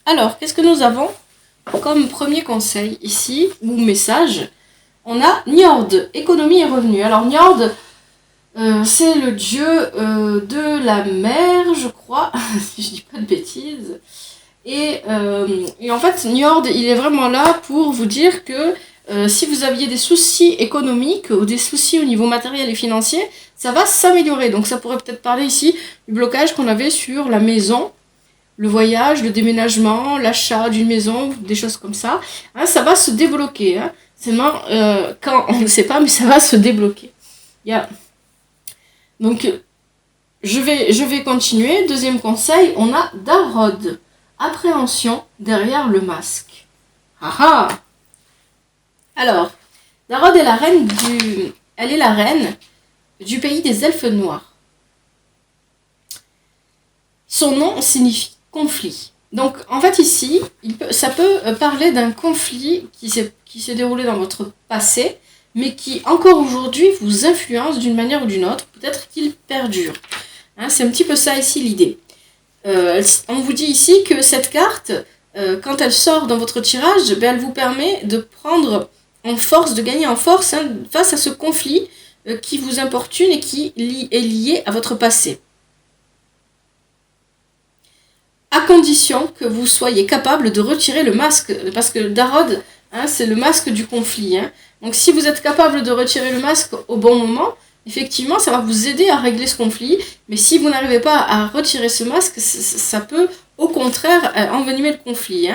Alors, qu'est-ce que nous avons comme premier conseil ici, ou message? On a Njord, économie et revenus. Alors Njord, c'est le dieu de la mer, je crois, si je dis pas de bêtises. Et en fait, Njord, il est vraiment là pour vous dire que si vous aviez des soucis économiques ou des soucis au niveau matériel et financier, ça va s'améliorer. Donc ça pourrait peut-être parler ici du blocage qu'on avait sur la maison, le voyage, le déménagement, l'achat d'une maison, des choses comme ça. Hein, ça va se débloquer. Hein. Seulement, quand on ne sait pas, mais ça va se débloquer. Donc, je vais continuer. Deuxième conseil, on a Darod. Appréhension derrière le masque. Ah ah. Alors, Darod est la reine du pays des elfes noirs. Son nom signifie conflit. Donc, en fait, ici, ça peut parler d'un conflit qui s'est déroulé dans votre passé, mais qui, encore aujourd'hui, vous influence d'une manière ou d'une autre. Peut-être qu'il perdure. Hein, c'est un petit peu ça, ici, l'idée. On vous dit ici que cette carte, quand elle sort dans votre tirage, elle vous permet de prendre en force, de gagner en force face à ce conflit qui vous importune et qui est lié à votre passé. À condition que vous soyez capable de retirer le masque, parce que Darod, c'est le masque du conflit. Donc si vous êtes capable de retirer le masque au bon moment, effectivement, ça va vous aider à régler ce conflit. Mais si vous n'arrivez pas à retirer ce masque, ça peut, au contraire, envenimer le conflit.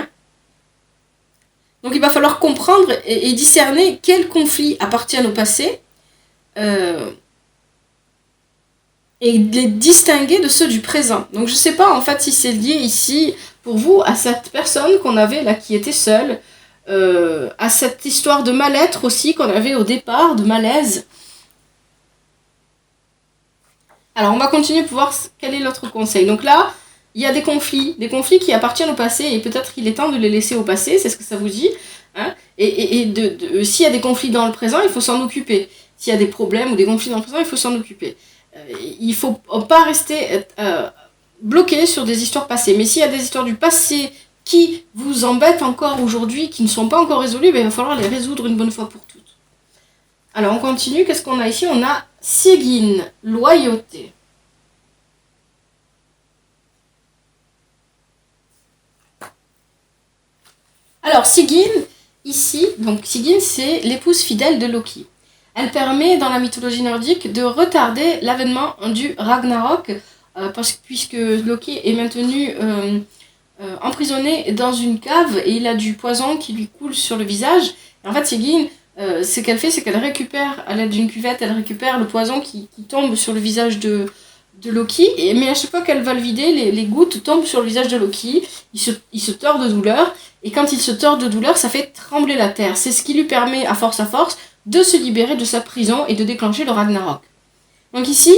Donc il va falloir comprendre et discerner quels conflits appartiennent au passé et les distinguer de ceux du présent. Donc je ne sais pas en fait si c'est lié ici pour vous à cette personne qu'on avait là qui était seule, à cette histoire de mal-être aussi qu'on avait au départ, de malaise. Alors on va continuer pour voir quel est l'autre conseil. Donc là, il y a des conflits qui appartiennent au passé et peut-être qu'il est temps de les laisser au passé, c'est ce que ça vous dit. Hein, et s'il y a des conflits dans le présent, il faut s'en occuper. S'il y a des problèmes ou des conflits dans le présent, il faut s'en occuper. Il ne faut pas rester bloqué sur des histoires passées. Mais s'il y a des histoires du passé qui vous embêtent encore aujourd'hui, qui ne sont pas encore résolues, il va falloir les résoudre une bonne fois pour toutes. Alors on continue, qu'est-ce qu'on a ici? On a Sigyn, loyauté. Alors Sigyn, ici, donc Sigyn c'est l'épouse fidèle de Loki. Elle permet dans la mythologie nordique de retarder l'avènement du Ragnarok, puisque Loki est maintenu emprisonné dans une cave et il a du poison qui lui coule sur le visage. Et en fait Sigyn, ce qu'elle fait, c'est qu'elle récupère, à l'aide d'une cuvette, elle récupère le poison qui tombe sur le visage de Loki, mais à chaque fois qu'elle va le vider, les gouttes tombent sur le visage de Loki, il se tord de douleur, et quand il se tord de douleur, ça fait trembler la terre. C'est ce qui lui permet, à force, de se libérer de sa prison et de déclencher le Ragnarok. Donc ici,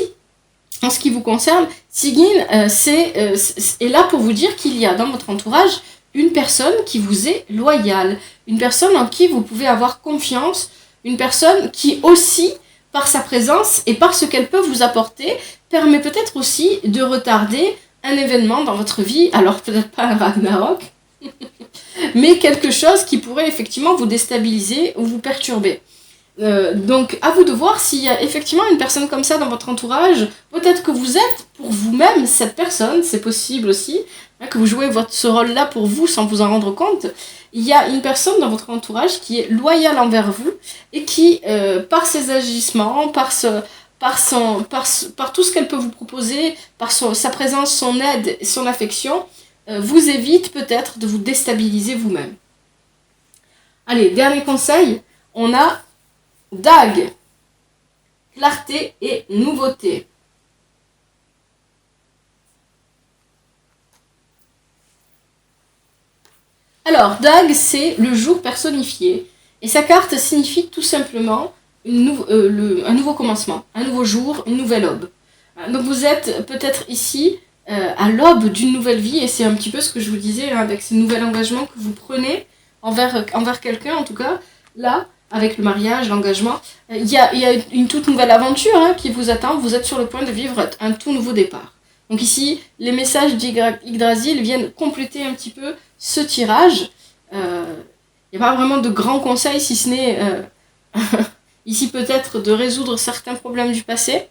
en ce qui vous concerne, Sigyn est là pour vous dire qu'il y a dans votre entourage une personne qui vous est loyale, une personne en qui vous pouvez avoir confiance, une personne qui aussi, par sa présence et par ce qu'elle peut vous apporter, permet peut-être aussi de retarder un événement dans votre vie, alors peut-être pas un Ragnarok, mais quelque chose qui pourrait effectivement vous déstabiliser ou vous perturber. Donc à vous de voir s'il y a effectivement une personne comme ça dans votre entourage. Peut-être que vous êtes pour vous-même cette personne, c'est possible aussi, que vous jouez ce rôle-là pour vous sans vous en rendre compte. Il y a une personne dans votre entourage qui est loyale envers vous et qui, par ses agissements, par tout ce qu'elle peut vous proposer, par sa présence, son aide, son affection, vous évite peut-être de vous déstabiliser vous-même. Allez, dernier conseil, on a Dag, clarté et nouveauté. Alors, Dag, c'est le jour personnifié. Et sa carte signifie tout simplement un nouveau commencement, un nouveau jour, une nouvelle aube. Donc vous êtes peut-être ici à l'aube d'une nouvelle vie, et c'est un petit peu ce que je vous disais, avec ce nouvel engagement que vous prenez envers quelqu'un, en tout cas, là, avec le mariage, l'engagement, il y a une toute nouvelle aventure qui vous attend, vous êtes sur le point de vivre un tout nouveau départ. Donc ici, les messages d'Yggdrasil viennent compléter un petit peu ce tirage. Il n'y a pas vraiment de grands conseils, si ce n'est ici peut-être de résoudre certains problèmes du passé.